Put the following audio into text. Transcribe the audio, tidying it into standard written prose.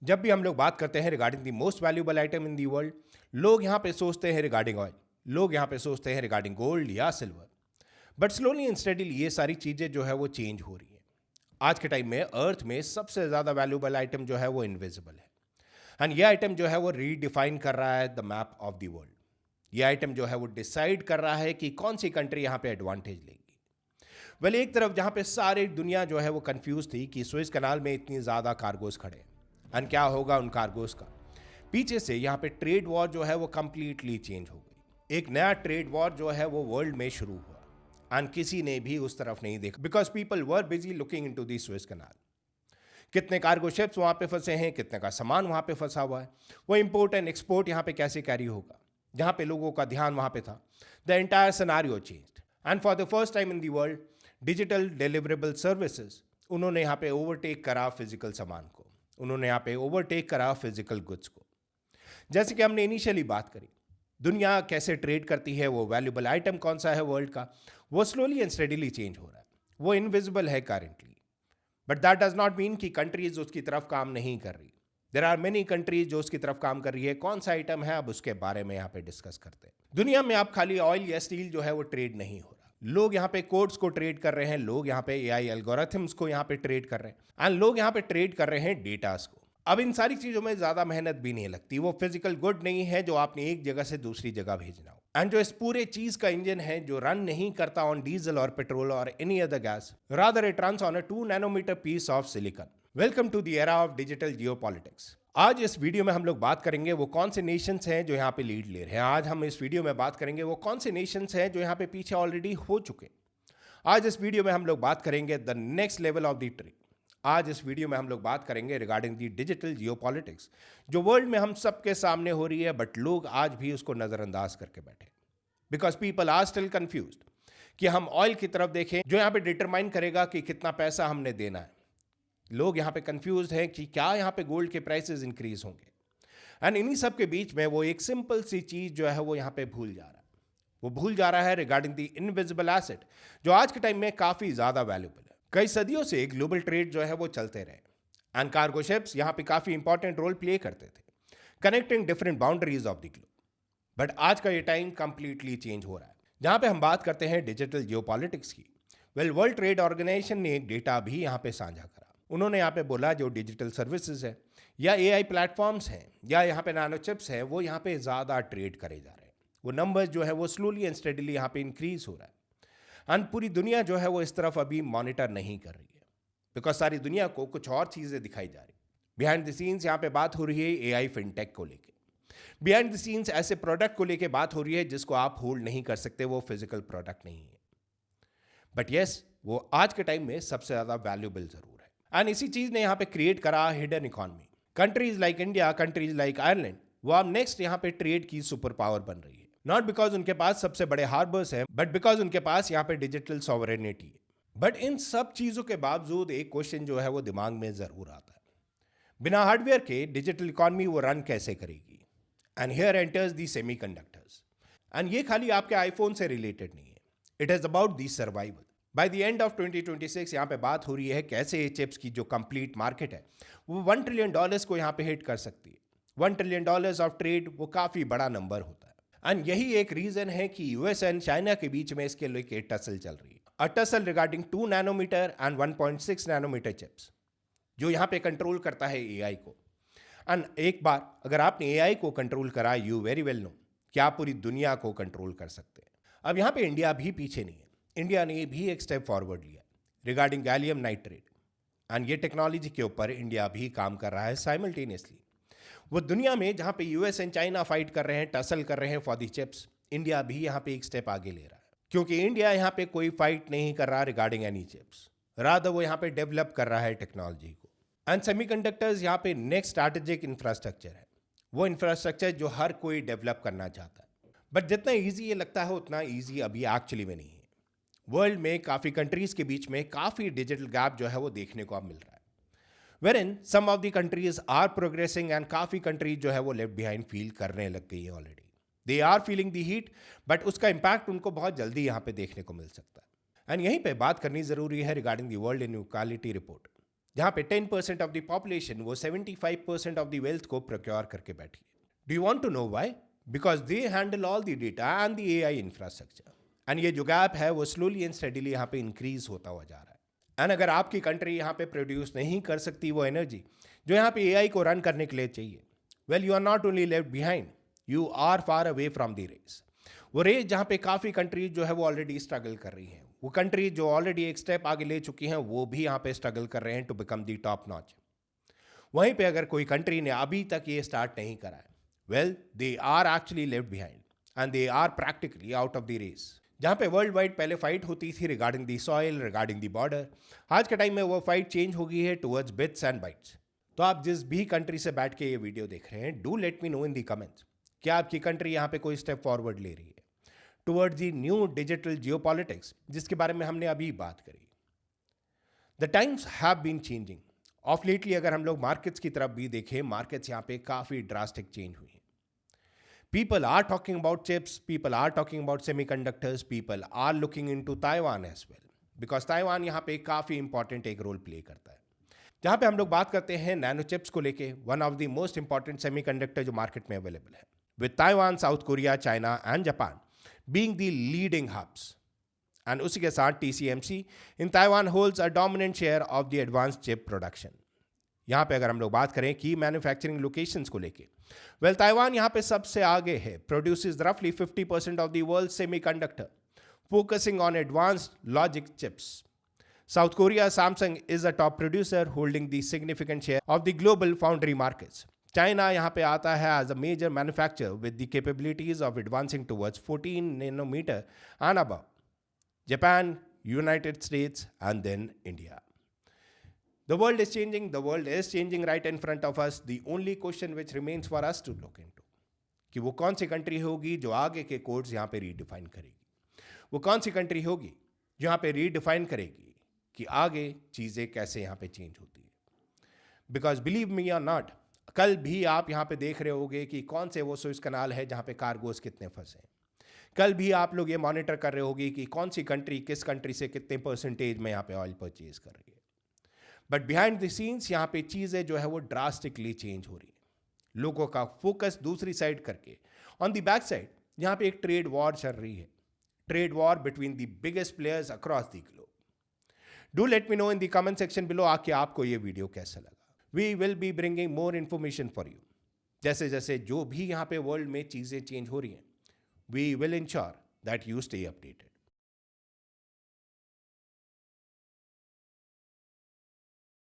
जब भी हम लोग बात करते हैं regarding the most valuable item in the world, लोग यहाँ पे सोचते हैं रिगार्डिंग ऑयल, लोग यहाँ पे सोचते हैं रिगार्डिंग गोल्ड या silver. But slowly and steadily ये सारी चीज़ें जो है वो चेंज हो रही है। आज के टाइम में अर्थ में सबसे ज़्यादा वैल्यूएबल आइटम जो है वो इनविजिबल है। एंड ये आइटम जो है वो रीडिफाइन कर रहा है the map of the world. ये आइटम जो है वो डिसाइड कर रहा है कि कौन सी कंट्री यहाँ पे एडवांटेज लेगी। वेल, एक तरफ जहाँ पे सारी दुनिया जो है वो कंफ्यूज थी कि सुएज कनाल में इतनी ज़्यादा कार्गोज खड़े हैं एंड क्या होगा उन कार्गोज का, पीछे से यहाँ पे ट्रेड वॉर जो है वो कंप्लीटली चेंज हो गई। एक नया ट्रेड वॉर जो है वो वर्ल्ड में शुरू हुआ एंड किसी ने भी उस तरफ नहीं देखा because people were busy looking into the Suez canal. कितने कार्गो शिप्स वहाँ पे फंसे हैं, कितने का सामान वहाँ पे फंसा हुआ है, वो इंपोर्ट एंड एक्सपोर्ट यहाँ पे कैसे कैरी होगा। जहाँ पे लोगों का ध्यान वहाँ पे था, the entire scenario changed and for the first time in the world digital deliverable services उन्होंने यहाँ पे ओवरटेक करा फिजिकल सामान को, उन्होंने यहाँ पे ओवरटेक करा फिजिकल गुड्स को। जैसे कि हमने इनिशियली बात करी, दुनिया कैसे ट्रेड करती है, वो वैल्यूएबल आइटम कौन सा है वर्ल्ड का, वो स्लोली एंड स्टेडीली चेंज हो रहा है, वो इनविजिबल है currently. But that does not mean कि कंट्रीज उसकी तरफ काम नहीं कर रही। देर आर मेनी कंट्रीज जो उसकी तरफ काम कर रही है। कौन सा आइटम है, अब उसके बारे में यहाँ पे डिस्कस करते हैं। दुनिया में आप खाली ऑयल या स्टील जो है वो ट्रेड नहीं हो रहा, लोग यहाँ पे कोड्स को ट्रेड कर रहे हैं, लोग यहाँ पे एआई एल्गोरिथम्स को यहाँ पे ट्रेड कर रहे हैं एंड लोग यहाँ पे ट्रेड कर रहे हैं डेटास को। अब इन सारी चीजों में ज्यादा मेहनत भी नहीं लगती, वो फिजिकल गुड नहीं है जो आपने एक जगह से दूसरी जगह भेजना हो। एंड जो इस पूरे चीज का इंजन है जो रन नहीं करता ऑन डीजल और पेट्रोल और any other gas, rather it runs on a 2 nanometer piece of silicon. Welcome to the era of digital geopolitics. आज इस वीडियो में हम लोग बात करेंगे वो कौन से नेशंस हैं जो यहाँ पे लीड ले रहे हैं। आज हम इस वीडियो में बात करेंगे वो कौन से नेशंस हैं जो यहाँ पे पीछे ऑलरेडी हो चुके। आज इस वीडियो में हम लोग बात करेंगे the next level of the trade. आज इस वीडियो में हम लोग बात करेंगे रिगार्डिंग दी डिजिटल जियोपॉलिटिक्स जो वर्ल्ड में हम सबके सामने हो रही है, बट लोग आज भी उसको नजरअंदाज करके बैठे because people are still confused कि हम ऑयल की तरफ देखें जो यहाँ पे डिटरमाइन करेगा कि कितना पैसा हमने देना है। लोग यहाँ पे कंफ्यूज्ड हैं कि क्या यहाँ पे गोल्ड के प्राइसेस इंक्रीज होंगे। एंड इन्हीं सब के बीच में वो एक सिंपल सी चीज जो है वो यहाँ पे भूल जा रहा है। वो भूल जा रहा है रिगार्डिंग द इनविजिबल एसेट जो आज के टाइम में काफी ज्यादा वैल्यूबल है। कई सदियों से ग्लोबल ट्रेड जो है वो चलते रहे एंड कार्गो शिप्स यहाँ पे काफी इंपॉर्टेंट रोल प्ले करते थे connecting different boundaries of the globe. But आज का ये टाइम कंप्लीटली चेंज हो रहा है जहां पे हम बात करते हैं डिजिटल जियोपॉलिटिक्स की। वेल, वर्ल्ड ट्रेड ऑर्गेनाइजेशन ने एक डेटा भी यहाँ पे साझा करा। उन्होंने यहाँ पे बोला जो डिजिटल सर्विसेज है या एआई प्लेटफॉर्म्स हैं या यहाँ पे नैनो चिप्स है वो यहाँ पे ज़्यादा ट्रेड करे जा रहे हैं। वो नंबर्स जो है वो स्लोली एंड स्टेडीली यहाँ पे इंक्रीज हो रहा है एंड पूरी दुनिया जो है वो इस तरफ अभी मॉनिटर नहीं कर रही है बिकॉज सारी दुनिया को कुछ और चीज़ें दिखाई जा रही। बिहाइंड द सीन्स यहाँ पे बात हो रही है एआई फिनटेक को लेके। बिहाइंड द सीन्स ऐसे प्रोडक्ट को लेके बात हो रही है जिसको आप होल्ड नहीं कर सकते, वो फिजिकल प्रोडक्ट नहीं है, बट यस वो आज के टाइम में सबसे ज्यादा वैल्यूएबल जरूर है। एंड इसी चीज ने यहाँ पे क्रिएट करा hidden economy. Countries like India, countries like Ireland, वो अब नेक्स्ट यहाँ पे ट्रेड की सुपर पावर बन रही है। नॉट बिकॉज उनके पास सबसे बड़े हार्बर्स हैं, बट बिकॉज उनके पास यहाँ पे डिजिटल सॉवरेनिटी है। बट इन सब चीजों के बावजूद एक क्वेश्चन जो है वो दिमाग में जरूर आता है, बिना हार्डवेयर के डिजिटल इकोनॉमी वो रन कैसे करेगी। And here enters the semiconductors. And ये खाली आपके आईफोन से रिलेटेड नहीं है, it is about the survival. By the end of 2026 यहाँ पे बात हो रही है कैसे ये चिप्स की जो कंप्लीट मार्केट है वो $1 ट्रिलियन को यहाँ पे हिट कर सकती है। $1 ट्रिलियन ऑफ ट्रेड वो काफी बड़ा नंबर होता है एंड यही एक रीजन है कि यूएस एंड चाइना के बीच में इसके लेके टसल चल रही है। A tussle regarding 2 nanometer and 1.6 nanometer chips जो यहाँ पे कंट्रोल करता है एआई को। एंड एक बार अगर आपने एआई को कंट्रोल करा, यू वेरी वेल नो कि आप पूरी दुनिया को कंट्रोल कर सकते हैं। अब यहाँ पे इंडिया भी पीछे नहीं है, इंडिया ने भी एक स्टेप फॉरवर्ड लिया रिगार्डिंग गैलियम नाइट्रेट एंड ये टेक्नोलॉजी के ऊपर इंडिया भी काम कर रहा है साइमल्टेनियसली। वो दुनिया में जहाँ पे यूएस एंड चाइना फाइट कर रहे हैं, टसल कर रहे हैं फॉर दी चिप्स, इंडिया भी यहाँ पे एक स्टेप आगे ले रहा है क्योंकि इंडिया यहाँ पे कोई फाइट नहीं कर रहा रिगार्डिंग एनी चिप्स, रादर वो यहाँ पे डेवलप कर रहा है टेक्नोलॉजी को। एंड सेमीकंडक्टर्स यहाँ पे नेक्स्ट स्ट्रैटेजिक इंफ्रास्ट्रक्चर है, वो इंफ्रास्ट्रक्चर जो हर कोई डेवलप करना चाहता है। बट जितना ईजी ये लगता है उतना ईजी अभी एक्चुअली में नहीं है। वर्ल्ड में काफ़ी कंट्रीज के बीच में काफ़ी डिजिटल गैप जो है वो देखने को अब मिल रहा है, where in some of the countries are progressing and काफ़ी कंट्रीज जो है वो लेफ्ट बिहाइंड फील करने लग गई है already. They are feeling the heat, but उसका इंपैक्ट उनको बहुत जल्दी यहाँ पे देखने को मिल सकता है। एंड यहीं पे बात करनी ज़रूरी है regarding the world inequality report जहां पे 10% ऑफ द पॉपुलेशन वो 75% ऑफ द वेल्थ को प्रोक्योर करके बैठी है. Do you want to know why? Because they handle all the data and the AI infrastructure. And ये जो गैप है वो स्लोली एंड स्टडीली यहाँ पे इंक्रीज होता हुआ जा रहा है. एंड अगर आपकी कंट्री यहाँ पे प्रोड्यूस नहीं कर सकती वो एनर्जी जो यहाँ पे एआई को रन करने के लिए चाहिए, well you are not only left behind, you are far away from the race. वो रेस जहाँ पे काफ़ी कंट्रीज जो है वो ऑलरेडी स्ट्रगल कर रही हैं, वो कंट्रीज जो ऑलरेडी एक स्टेप आगे ले चुकी हैं वो भी यहाँ पे स्ट्रगल कर रहे हैं to become the top notch. वहीं पे अगर कोई कंट्री ने अभी तक ये स्टार्ट नहीं करा है, well they are actually left behind and they are practically out of the race. जहाँ पे वर्ल्ड वाइड पहले फाइट होती थी regarding the soil, regarding the border, आज के टाइम में वो फाइट चेंज हो गई है टुवर्ड्स बिट्स एंड बाइट्स. तो आप जिस भी कंट्री से बैठ के ये वीडियो देख रहे हैं, do let me know in the comments, क्या आपकी कंट्री यहाँ पे कोई स्टेप फॉरवर्ड ले रही है towards the new digital geopolitics जिसके बारे में हमने अभी बात करी. The times have been changing. Of lately अगर हम लोग मार्केट्स की तरफ भी देखें, मार्केट्स यहाँ पे काफ़ी ड्रास्टिक चेंज हुई है. People are talking about chips, people are talking about semiconductors, people are looking into Taiwan as well. Because Taiwan यहाँ पे काफ़ी इंपॉर्टेंट एक रोल प्ले करता है. जहाँ पे हम लोग बात करते हैं नैनो चिप्स को लेके, one of the most important semiconductor जो मार्केट में अवेलेबल है, with Taiwan, South Korea, China and Japan being the leading hubs. And उसी के साथ TSMC in Taiwan holds a dominant share of the advance chip production. यहाँ पे अगर हम लोग बात करें की मैन्युफैक्चरिंग लोकेशंस को लेके, वेल ताइवान यहाँ पे सबसे आगे है, प्रोड्यूसेस रफली 50% of the world semiconductor, focusing on advanced logic chips. South Korea, Samsung is a top producer holding the significant share of the global foundry markets. China यहाँ पे आता है as a major manufacturer with the capabilities of advancing towards 14 nanometer and above. Japan, United States and then India. The world is changing, the world is changing right in front of us. The only question which remains for us to look into कि वो कौन सी country होगी जो आगे के codes यहाँ पे redefine करेगी, वो कौन सी कंट्री होगी जो यहाँ पे रीडिफाइन करेगी कि आगे चीज़ें कैसे यहाँ पे चेंज होती है. बिकॉज बिलीव मी और नॉट, कल भी आप यहाँ पे देख रहे होगे कि कौन से वो सुएज कनाल है जहाँ पे कार्गोज कितने फंसे हैं. कल भी आप लोग ये मॉनिटर कर रहे होगी कि कौन सी कंट्री किस कंट्री से कितने परसेंटेज में यहाँ पे ऑयल परचेज कर रही है. बट बिहाइंड द सीन्स यहाँ पे चीज़ें जो है वो ड्रास्टिकली चेंज हो रही है. लोगों का फोकस दूसरी साइड करके ऑन द बैक साइड यहाँ पे एक ट्रेड वॉर चल रही है, trade war between the biggest players across the globe. Do let me know in the comment section below आके आपको ये वीडियो कैसा लगा. We will be bringing more information for you. जैसे जैसे जो भी यहाँ पे वर्ल्ड में चीज़ें चेंज हो रही हैं, we will ensure that you stay updated.